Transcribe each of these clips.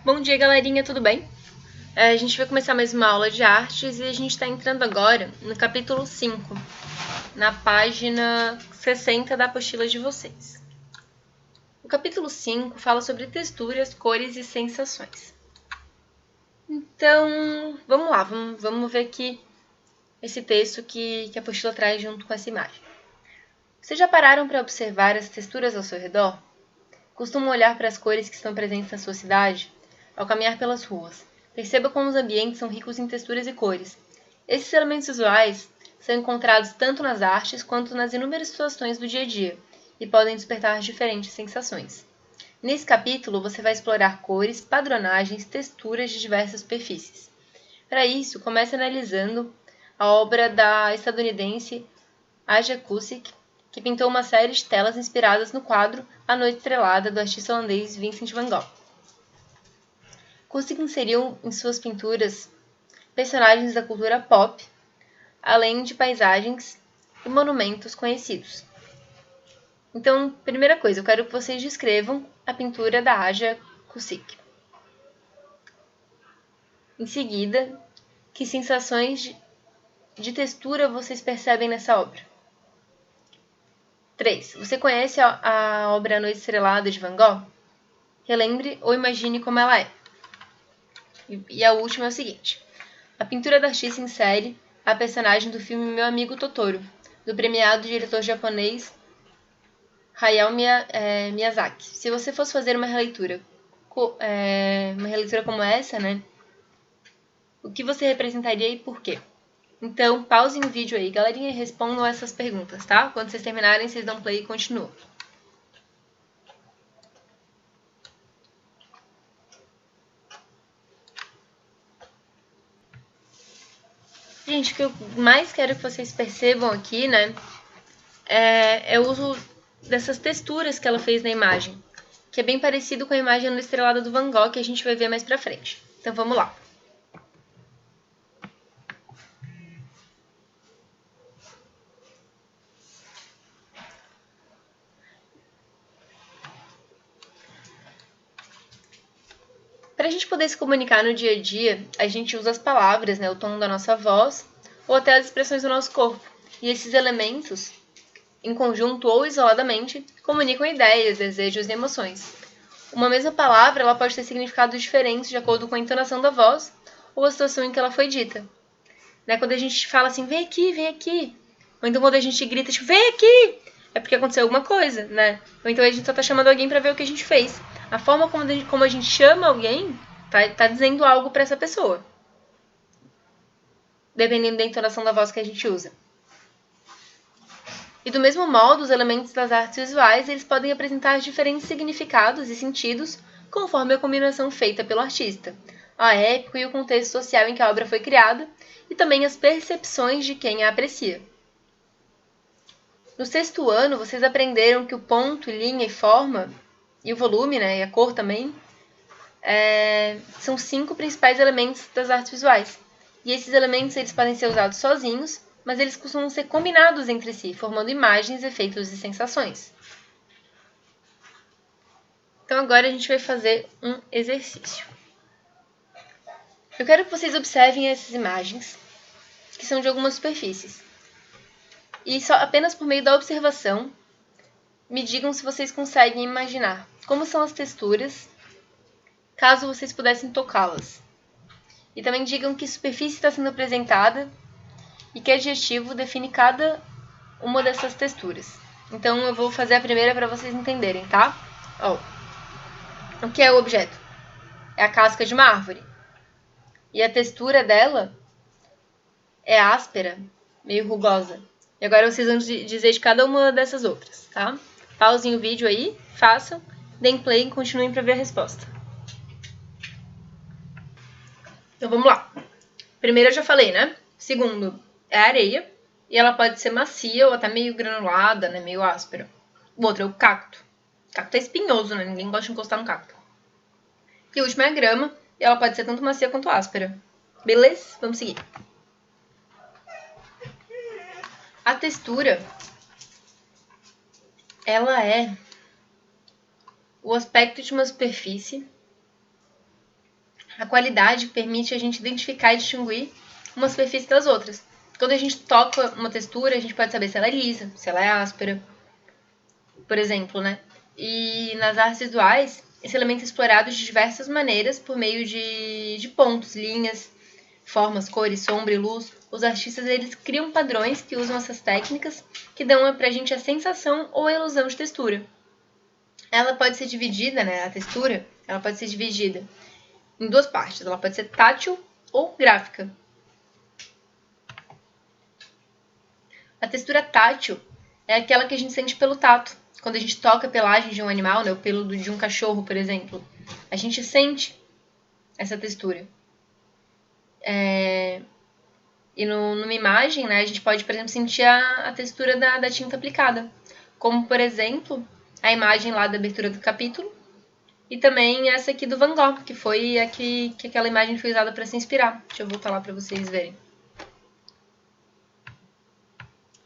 Bom dia, galerinha, tudo bem? A gente vai começar mais uma aula de artes e a gente está entrando agora no capítulo 5, na página 60 da apostila de vocês. O capítulo 5 fala sobre texturas, cores e sensações. Então, vamos lá, vamos ver aqui esse texto que a apostila traz junto com essa imagem. Vocês já pararam para observar as texturas ao seu redor? Costumam olhar para as cores que estão presentes na sua cidade? Ao caminhar pelas ruas, perceba como os ambientes são ricos em texturas e cores. Esses elementos visuais são encontrados tanto nas artes quanto nas inúmeras situações do dia a dia e podem despertar diferentes sensações. Nesse capítulo, você vai explorar cores, padronagens, texturas de diversas superfícies. Para isso, comece analisando a obra da estadunidense Aja Cusick, que pintou uma série de telas inspiradas no quadro A Noite Estrelada, do artista holandês Vincent van Gogh. Cusick inseriu em suas pinturas personagens da cultura pop, além de paisagens e monumentos conhecidos. Então, primeira coisa, eu quero que vocês descrevam a pintura da Aja Cusick. Em seguida, que sensações de textura vocês percebem nessa obra? 3. Você conhece a obra A Noite Estrelada de Van Gogh? Relembre ou imagine como ela é. E a última é o seguinte. A pintura da artista insere a personagem do filme Meu Amigo Totoro, do premiado diretor japonês Hayao Miyazaki. Se você fosse fazer uma releitura como essa, né? O que você representaria e por quê? Então, pausem o vídeo aí, galerinha, e respondam essas perguntas, tá? Quando vocês terminarem, vocês dão play e continuam. Gente, o que eu mais quero que vocês percebam aqui, né, é o uso dessas texturas que ela fez na imagem, que é bem parecido com a imagem no Estrelada do Van Gogh, que a gente vai ver mais pra frente. Então, vamos lá. Para a gente poder se comunicar no dia a dia, a gente usa as palavras, né, o tom da nossa voz, ou até as expressões do nosso corpo. E esses elementos, em conjunto ou isoladamente, comunicam ideias, desejos e emoções. Uma mesma palavra ela pode ter significados diferentes de acordo com a entonação da voz ou a situação em que ela foi dita. Né? Quando a gente fala assim, vem aqui, ou então quando a gente grita, tipo, vem aqui, é porque aconteceu alguma coisa, né? Ou então a gente só tá chamando alguém para ver o que a gente fez. A forma como a gente chama alguém tá dizendo algo para essa pessoa, dependendo da entonação da voz que a gente usa. E do mesmo modo, os elementos das artes visuais eles podem apresentar diferentes significados e sentidos conforme a combinação feita pelo artista, a época e o contexto social em que a obra foi criada, e também as percepções de quem a aprecia. No sexto ano, vocês aprenderam que o ponto, linha e forma, e o volume, né, e a cor também, são 5 principais elementos das artes visuais. E esses elementos eles podem ser usados sozinhos, mas eles costumam ser combinados entre si, formando imagens, efeitos e sensações. Então agora a gente vai fazer um exercício. Eu quero que vocês observem essas imagens, que são de algumas superfícies. E só apenas por meio da observação, me digam se vocês conseguem imaginar como são as texturas, caso vocês pudessem tocá-las. E também digam que superfície está sendo apresentada e que adjetivo define cada uma dessas texturas. Então, eu vou fazer a primeira para vocês entenderem, tá? O que é o objeto? É a casca de uma árvore. E a textura dela é áspera, meio rugosa. E agora vocês vão dizer de cada uma dessas outras, tá? Pausem o vídeo aí, façam, deem play e continuem para ver a resposta. Então, vamos lá. Primeiro eu já falei, né? Segundo, é a areia. E ela pode ser macia ou até meio granulada, né? Meio áspera. O outro é o cacto. O cacto é espinhoso, né? Ninguém gosta de encostar no cacto. E o último é a grama. E ela pode ser tanto macia quanto áspera. Beleza? Vamos seguir. A textura, ela é o aspecto de uma superfície a qualidade permite a gente identificar e distinguir uma superfície das outras. Quando a gente toca uma textura, a gente pode saber se ela é lisa, se ela é áspera, por exemplo, né? E nas artes visuais, esse elemento é explorado de diversas maneiras por meio de pontos, linhas, formas, cores, sombra e luz. Os artistas eles criam padrões que usam essas técnicas que dão pra gente a sensação ou a ilusão de textura. Ela pode ser dividida, né? A textura, ela pode ser dividida em duas partes. Ela pode ser tátil ou gráfica. A textura tátil é aquela que a gente sente pelo tato. Quando a gente toca a pelagem de um animal, né, o pelo de um cachorro, por exemplo, a gente sente essa textura. E numa imagem, né, a gente pode, por exemplo, sentir a textura da tinta aplicada. Como, por exemplo, a imagem lá da abertura do capítulo. E também essa aqui do Van Gogh, que foi que aquela imagem foi usada para se inspirar. Deixa eu voltar lá para vocês verem.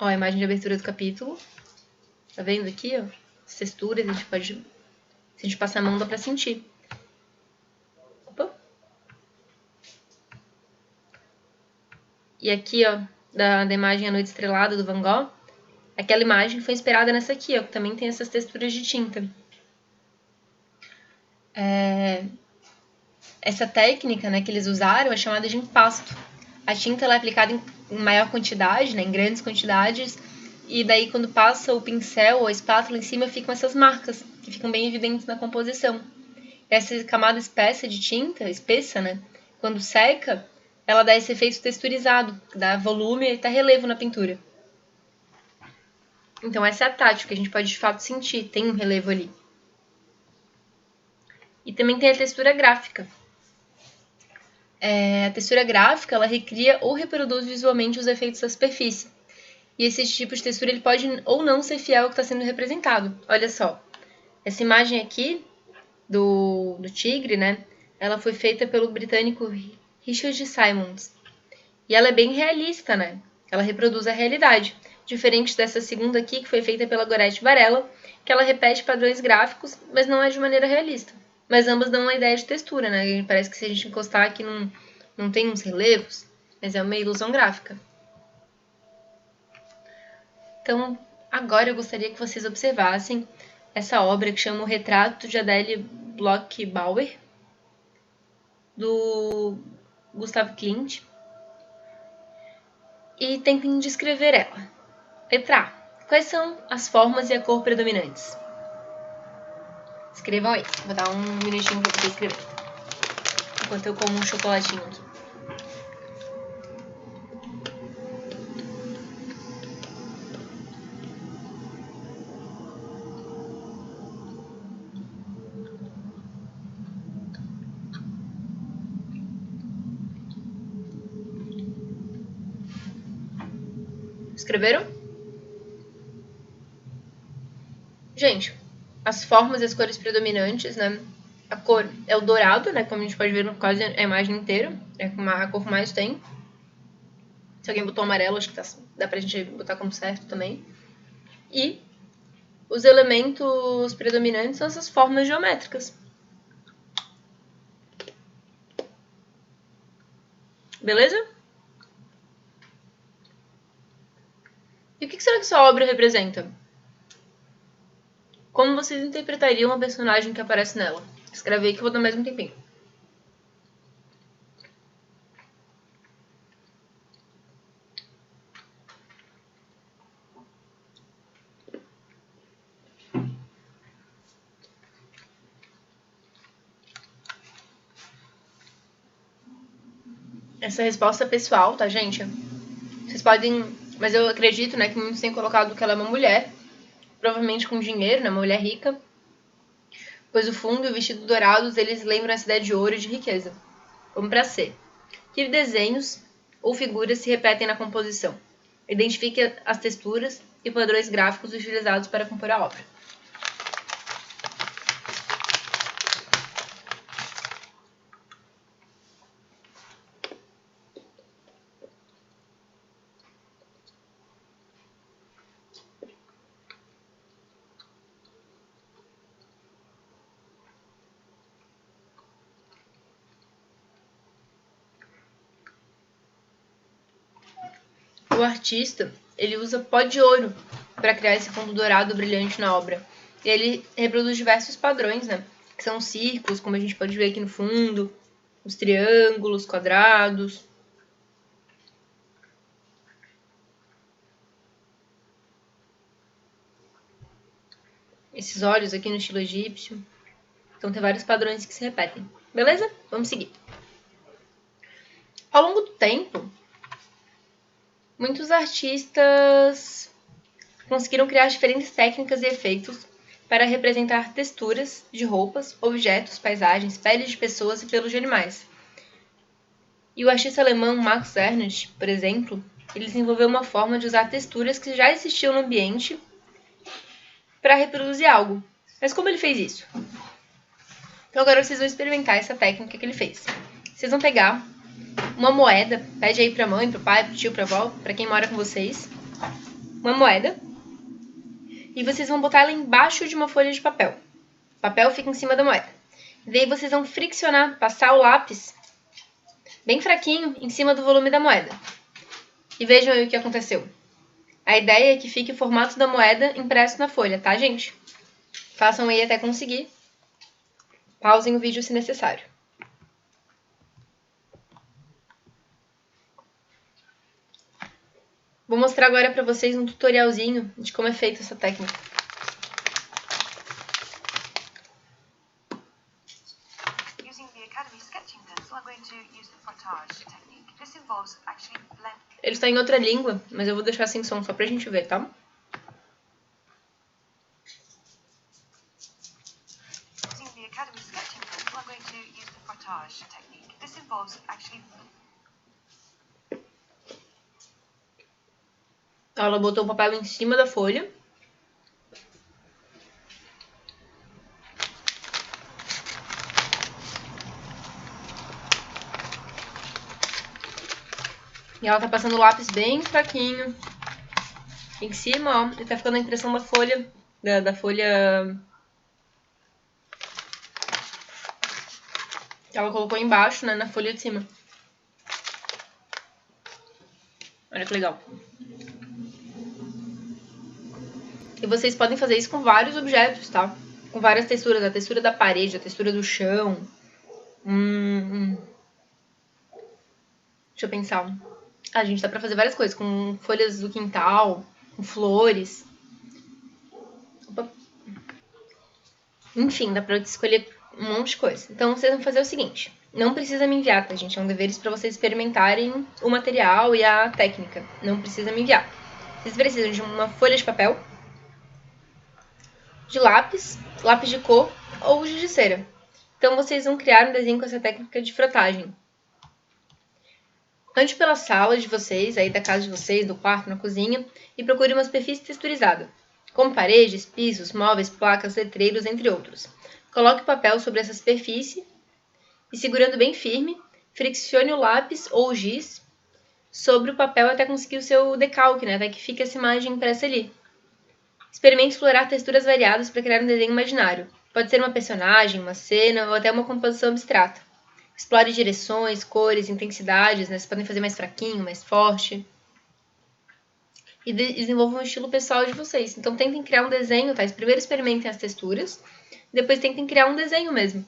Ó, a imagem de abertura do capítulo. Tá vendo aqui, ó? As texturas, a gente pode... Se a gente passar a mão, dá pra sentir. Opa! E aqui, ó, da imagem A Noite Estrelada, do Van Gogh, aquela imagem foi inspirada nessa aqui, ó, que também tem essas texturas de tinta. Essa técnica, né, que eles usaram é chamada de impasto. A tinta ela é aplicada em maior quantidade, né, em grandes quantidades, e daí quando passa o pincel ou a espátula em cima ficam essas marcas, que ficam bem evidentes na composição. Essa camada espessa de tinta, espessa, né, quando seca, ela dá esse efeito texturizado, dá volume e dá relevo na pintura. Então essa é a tática, que a gente pode de fato sentir, tem um relevo ali. E também tem a textura gráfica. A textura gráfica, ela recria ou reproduz visualmente os efeitos da superfície. E esse tipo de textura ele pode ou não ser fiel ao que está sendo representado. Olha só, essa imagem aqui do tigre, né? Ela foi feita pelo britânico Richard Simmons. E ela é bem realista, né? Ela reproduz a realidade. Diferente dessa segunda aqui, que foi feita pela Gorete Varela, que ela repete padrões gráficos, mas não é de maneira realista. Mas ambas dão uma ideia de textura, né? Parece que se a gente encostar aqui não tem uns relevos, mas é uma ilusão gráfica. Então, agora eu gostaria que vocês observassem essa obra que chama O Retrato de Adele Bloch-Bauer, do Gustav Klimt, e tentem descrever ela. Letra A. Quais são as formas e a cor predominantes? Escrevam aí. Vou dar um minutinho para você escrever. Enquanto eu como um chocolatinho aqui. Escreveram? Gente, as formas e as cores predominantes, né? A cor é o dourado, né? Como a gente pode ver no quase a imagem inteira. É a cor que mais tem. Se alguém botou amarelo, acho que dá pra gente botar como certo também. E os elementos predominantes são essas formas geométricas. Beleza? E o que será que sua obra representa? Como vocês interpretariam a personagem que aparece nela? Escreve aí que eu vou dar mais um tempinho. Essa resposta é pessoal, tá, gente? Vocês podem... Mas eu acredito, né, que muitos têm colocado que ela é uma mulher, provavelmente com dinheiro, né, uma mulher rica, pois o fundo e o vestido dourados, eles lembram essa ideia de ouro e de riqueza. Vamos para C. Que desenhos ou figuras se repetem na composição? Identifique as texturas e padrões gráficos utilizados para compor a obra. o artista, ele usa pó de ouro para criar esse fundo dourado brilhante na obra. E ele reproduz diversos padrões, né? Que são círculos, como a gente pode ver aqui no fundo, os triângulos, quadrados. Esses olhos aqui no estilo egípcio. Então tem vários padrões que se repetem. Beleza? Vamos seguir. Ao longo do tempo, muitos artistas conseguiram criar diferentes técnicas e efeitos para representar texturas de roupas, objetos, paisagens, peles de pessoas e pelos de animais. E o artista alemão Max Ernst, por exemplo, ele desenvolveu uma forma de usar texturas que já existiam no ambiente para reproduzir algo. Mas como ele fez isso? Então agora vocês vão experimentar essa técnica que ele fez. Vocês vão pegar uma moeda, pede aí pra mãe, pro pai, pro tio, pra avó, pra quem mora com vocês, uma moeda, e vocês vão botar ela embaixo de uma folha de papel. O papel fica em cima da moeda. E daí vocês vão friccionar, passar o lápis bem fraquinho em cima do volume da moeda. E vejam aí o que aconteceu. A ideia é que fique o formato da moeda impresso na folha, tá, gente? Façam aí até conseguir. Pausem o vídeo se necessário. Vou mostrar agora para vocês um tutorialzinho de como é feita essa técnica. Ele está em outra língua, mas eu vou deixar sem som só pra gente ver, tá? Ela botou o papel em cima da folha. E ela tá passando o lápis bem fraquinho em cima, ó. E tá ficando a impressão da folha, da folha que ela colocou embaixo, né, na folha de cima. Olha que legal. E vocês podem fazer isso com vários objetos, tá? Com várias texturas. A textura da parede, a textura do chão. Deixa eu pensar. Ah, gente, dá pra fazer várias coisas. Com folhas do quintal, com flores. Opa. Enfim, dá pra escolher um monte de coisa. Então, vocês vão fazer o seguinte. Não precisa me enviar, tá, gente? É um dever pra vocês experimentarem o material e a técnica. Não precisa me enviar. Vocês precisam de uma folha de papel, de lápis de cor ou giz de cera. Então, vocês vão criar um desenho com essa técnica de frotagem. Ande pela sala de vocês, aí da casa de vocês, do quarto, na cozinha, e procure uma superfície texturizada, como paredes, pisos, móveis, placas, letreiros, entre outros. Coloque o papel sobre essa superfície e, segurando bem firme, friccione o lápis ou o giz sobre o papel até conseguir o seu decalque, né? Até que fique essa imagem impressa ali. Experimente explorar texturas variadas para criar um desenho imaginário. Pode ser uma personagem, uma cena ou até uma composição abstrata. Explore direções, cores, intensidades, né? Vocês podem fazer mais fraquinho, mais forte. E desenvolvam um estilo pessoal de vocês. Então, tentem criar um desenho, tá? Primeiro experimentem as texturas, depois tentem criar um desenho mesmo.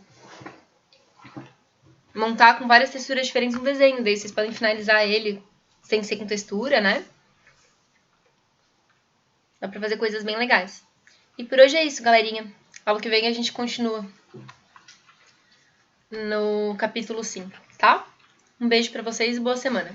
Montar com várias texturas diferentes um desenho. Daí vocês podem finalizar ele sem ser com textura, né? Dá pra fazer coisas bem legais. E por hoje é isso, galerinha. Aula que vem a gente continua no capítulo 5, tá? Um beijo pra vocês e boa semana.